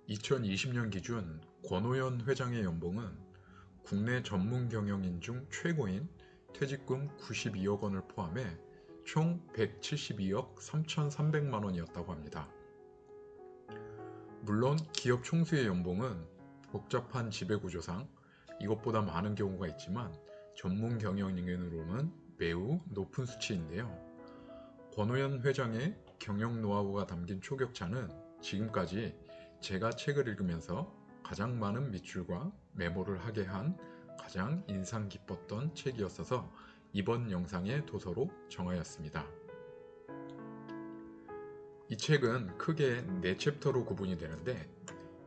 2020년 기준 권오현 회장의 연봉은 국내 전문 경영인 중 최고인 퇴직금 92억 원을 포함해 총 172억 3,300만 원이었다고 합니다. 물론 기업 총수의 연봉은 복잡한 지배구조상 이것보다 많은 경우가 있지만 전문 경영인으로는 매우 높은 수치인데요. 권오현 회장의 경영 노하우가 담긴 초격차는 지금까지 제가 책을 읽으면서 가장 많은 밑줄과 메모를 하게 한 가장 인상 깊었던 책이었어서 이번 영상의 도서로 정하였습니다. 이 책은 크게 4챕터로 구분이 되는데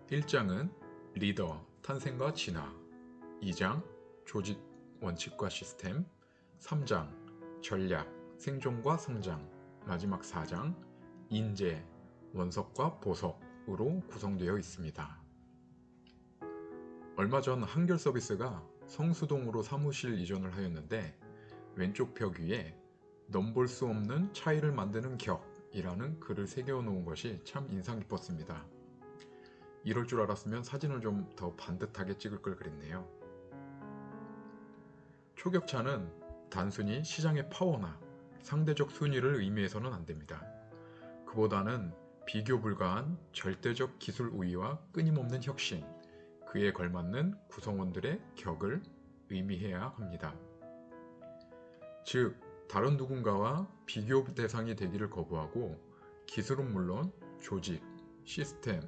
1장은 리더, 탄생과 진화, 2장 조직 원칙과 시스템, 3장 전략, 생존과 성장, 마지막 4장 인재, 원석과 보석으로 구성되어 있습니다. 얼마 전 한결 서비스가 성수동으로 사무실 이전을 하였는데 왼쪽 벽 위에 넘볼 수 없는 차이를 만드는 격이라는 글을 새겨 놓은 것이 참 인상 깊었습니다. 이럴 줄 알았으면 사진을 좀 더 반듯하게 찍을 걸 그랬네요. 초격차는 단순히 시장의 파워나 상대적 순위를 의미해서는 안 됩니다. 그보다는 비교 불가한 절대적 기술 우위와 끊임없는 혁신, 그에 걸맞는 구성원들의 격을 의미해야 합니다. 즉, 다른 누군가와 비교 대상이 되기를 거부하고 기술은 물론 조직, 시스템,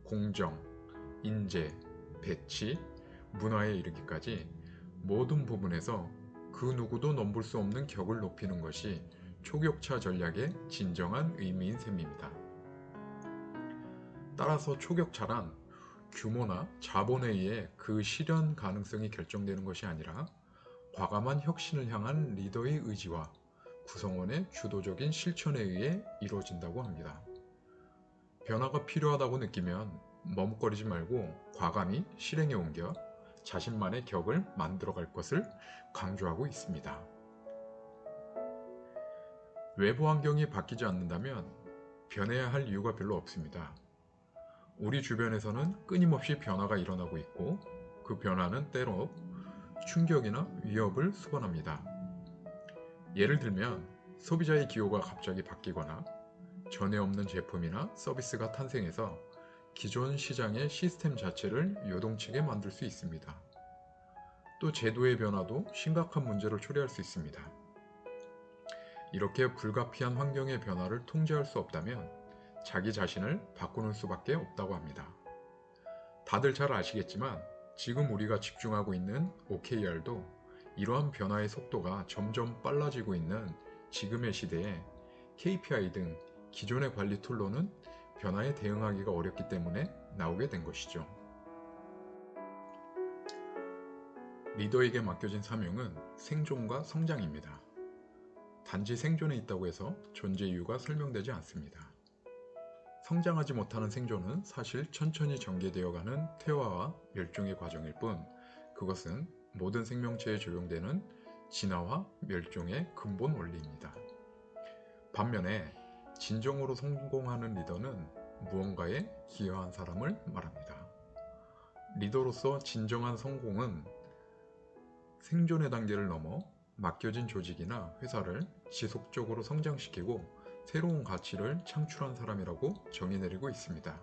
공정, 인재, 배치, 문화에 이르기까지 모든 부분에서 그 누구도 넘볼 수 없는 격을 높이는 것이 초격차 전략의 진정한 의미인 셈입니다. 따라서 초격차란 규모나 자본에 의해 그 실현 가능성이 결정되는 것이 아니라 과감한 혁신을 향한 리더의 의지와 구성원의 주도적인 실천에 의해 이루어진다고 합니다. 변화가 필요하다고 느끼면 머뭇거리지 말고 과감히 실행에 옮겨 자신만의 격을 만들어갈 것을 강조하고 있습니다. 외부 환경이 바뀌지 않는다면 변해야 할 이유가 별로 없습니다. 우리 주변에서는 끊임없이 변화가 일어나고 있고 그 변화는 때로 충격이나 위협을 수반합니다. 예를 들면 소비자의 기호가 갑자기 바뀌거나 전에 없는 제품이나 서비스가 탄생해서 기존 시장의 시스템 자체를 요동치게 만들 수 있습니다. 또 제도의 변화도 심각한 문제를 초래할 수 있습니다. 이렇게 불가피한 환경의 변화를 통제할 수 없다면 자기 자신을 바꾸는 수밖에 없다고 합니다. 다들 잘 아시겠지만 지금 우리가 집중하고 있는 OKR도 이러한 변화의 속도가 점점 빨라지고 있는 지금의 시대에 KPI 등 기존의 관리 툴로는 변화에 대응하기가 어렵기 때문에 나오게 된 것이죠. 리더에게 맡겨진 사명은 생존과 성장입니다. 단지 생존에 있다고 해서 존재 이유가 설명되지 않습니다. 성장하지 못하는 생존은 사실 천천히 전개되어가는 퇴화와 멸종의 과정일 뿐 그것은 모든 생명체에 적용되는 진화와 멸종의 근본 원리입니다. 반면에 진정으로 성공하는 리더는 무언가에 기여한 사람을 말합니다. 리더로서 진정한 성공은 생존의 단계를 넘어 맡겨진 조직이나 회사를 지속적으로 성장시키고 새로운 가치를 창출한 사람이라고 정의 내리고 있습니다.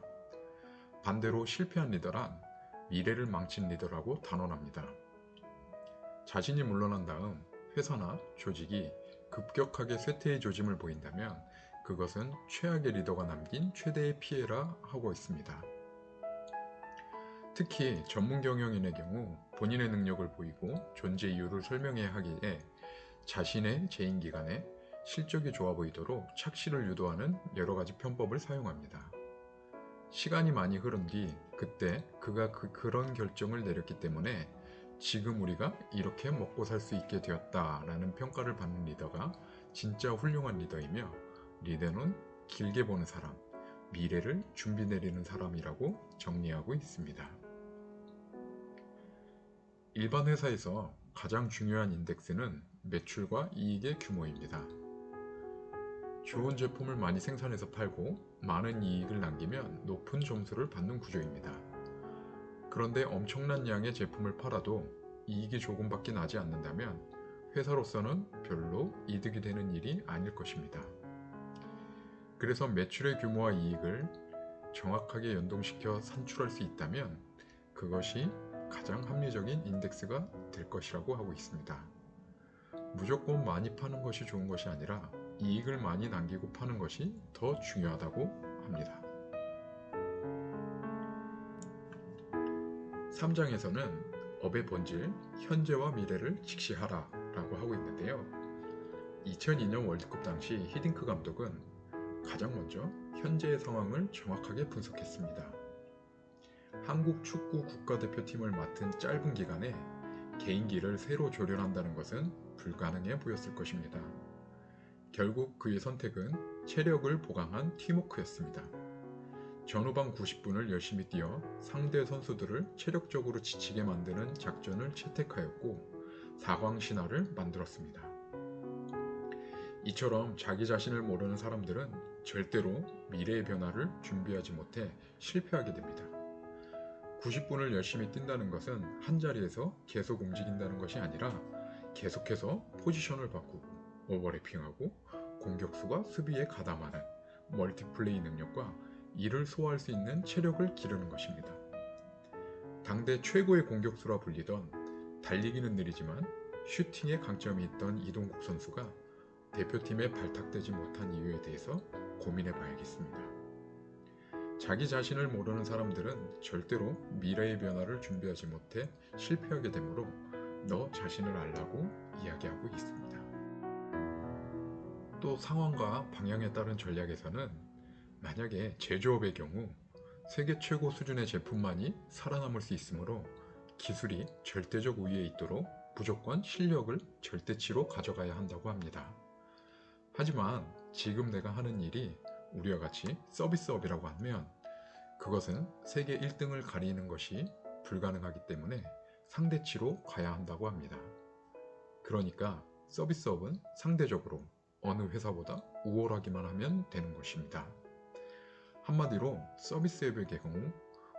반대로 실패한 리더란 미래를 망친 리더라고 단언합니다. 자신이 물러난 다음 회사나 조직이 급격하게 쇠퇴의 조짐을 보인다면 그것은 최악의 리더가 남긴 최대의 피해라 하고 있습니다. 특히 전문 경영인의 경우 본인의 능력을 보이고 존재 이유를 설명해야 하기에 자신의 재임 기간에 실적이 좋아 보이도록 착시를 유도하는 여러 가지 편법을 사용합니다. 시간이 많이 흐른 뒤 그때 그가 그런 결정을 내렸기 때문에 지금 우리가 이렇게 먹고 살 수 있게 되었다라는 평가를 받는 리더가 진짜 훌륭한 리더이며 리더는 길게 보는 사람, 미래를 준비 내리는 사람이라고 정리하고 있습니다. 일반 회사에서 가장 중요한 인덱스는 매출과 이익의 규모입니다. 좋은 제품을 많이 생산해서 팔고 많은 이익을 남기면 높은 점수를 받는 구조입니다. 그런데 엄청난 양의 제품을 팔아도 이익이 조금밖에 나지 않는다면 회사로서는 별로 이득이 되는 일이 아닐 것입니다. 그래서 매출의 규모와 이익을 정확하게 연동시켜 산출할 수 있다면 그것이 가장 합리적인 인덱스가 될 것이라고 하고 있습니다. 무조건 많이 파는 것이 좋은 것이 아니라 이익을 많이 남기고 파는 것이 더 중요하다고 합니다. 3장에서는 업의 본질, 현재와 미래를 직시하라 라고 하고 있는데요. 2002년 월드컵 당시 히딩크 감독은 가장 먼저 현재의 상황을 정확하게 분석했습니다. 한국 축구 국가대표팀을 맡은 짧은 기간에 개인기를 새로 조련한다는 것은 불가능해 보였을 것입니다. 결국 그의 선택은 체력을 보강한 팀워크였습니다. 전후반 90분을 열심히 뛰어 상대 선수들을 체력적으로 지치게 만드는 작전을 채택하였고 4광 신화를 만들었습니다. 이처럼 자기 자신을 모르는 사람들은 절대로 미래의 변화를 준비하지 못해 실패하게 됩니다. 90분을 열심히 뛴다는 것은 한자리에서 계속 움직인다는 것이 아니라 계속해서 포지션을 바꾸고 오버래핑하고 공격수가 수비에 가담하는 멀티플레이 능력과 이를 소화할 수 있는 체력을 기르는 것입니다. 당대 최고의 공격수라 불리던 달리기는 느리지만 슈팅에 강점이 있던 이동국 선수가 대표팀에 발탁되지 못한 이유에 대해서 고민해 봐야겠습니다. 자기 자신을 모르는 사람들은 절대로 미래의 변화를 준비하지 못해 실패하게 되므로 너 자신을 알라고 이야기하고 있습니다. 또 상황과 방향에 따른 전략에서는 만약에 제조업의 경우 세계 최고 수준의 제품만이 살아남을 수 있으므로 기술이 절대적 우위에 있도록 무조건 실력을 절대치로 가져가야 한다고 합니다. 하지만 지금 내가 하는 일이 우리와 같이 서비스업이라고 하면 그것은 세계 1등을 가리는 것이 불가능하기 때문에 상대치로 가야 한다고 합니다. 그러니까 서비스업은 상대적으로 어느 회사보다 우월하기만 하면 되는 것입니다. 한마디로 서비스업의 경우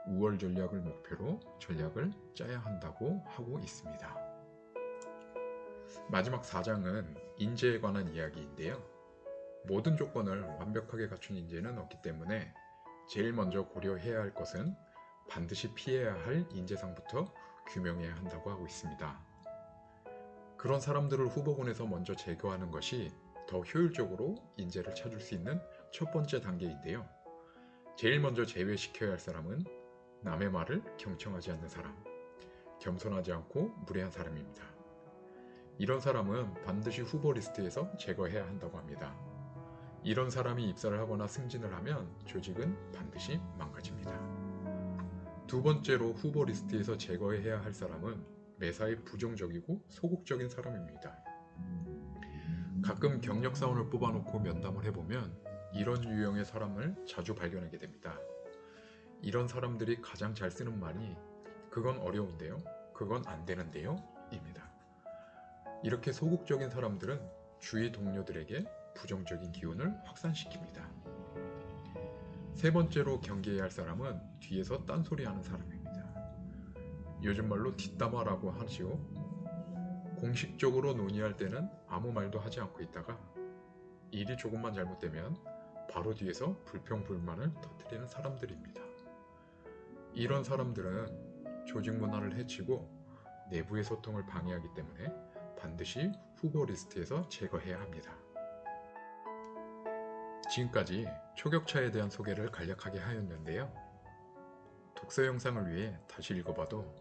우월 전략을 목표로 전략을 짜야 한다고 하고 있습니다. 마지막 4장은 인재에 관한 이야기인데요. 모든 조건을 완벽하게 갖춘 인재는 없기 때문에 제일 먼저 고려해야 할 것은 반드시 피해야 할 인재상부터 규명해야 한다고 하고 있습니다. 그런 사람들을 후보군에서 먼저 제거하는 것이 더 효율적으로 인재를 찾을 수 있는 첫 번째 단계인데요. 제일 먼저 제외시켜야 할 사람은 남의 말을 경청하지 않는 사람, 겸손하지 않고 무례한 사람입니다. 이런 사람은 반드시 후보 리스트에서 제거해야 한다고 합니다. 이런 사람이 입사를 하거나 승진을 하면 조직은 반드시 망가집니다. 두 번째로 후보 리스트에서 제거해야 할 사람은 매사에 부정적이고 소극적인 사람입니다. 가끔 경력사원을 뽑아놓고 면담을 해보면 이런 유형의 사람을 자주 발견하게 됩니다. 이런 사람들이 가장 잘 쓰는 말이 그건 어려운데요, 그건 안 되는데요 입니다. 이렇게 소극적인 사람들은 주위 동료들에게 부정적인 기운을 확산시킵니다. 세 번째로 경계해야 할 사람은 뒤에서 딴소리하는 사람입니다. 요즘 말로 뒷담화라고 하지요. 공식적으로 논의할 때는 아무 말도 하지 않고 있다가 일이 조금만 잘못되면 바로 뒤에서 불평불만을 터뜨리는 사람들입니다. 이런 사람들은 조직 문화를 해치고 내부의 소통을 방해하기 때문에 반드시 후보 리스트에서 제거해야 합니다. 지금까지 초격차에 대한 소개를 간략하게 하였는데요. 독서 영상을 위해 다시 읽어봐도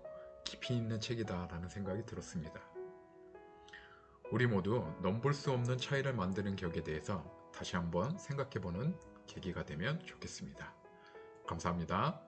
깊이 있는 책이다 라는 생각이 들었습니다. 우리 모두 넘볼 수 없는 차이를 만드는 격에 대해서 다시 한번 생각해보는 계기가 되면 좋겠습니다. 감사합니다.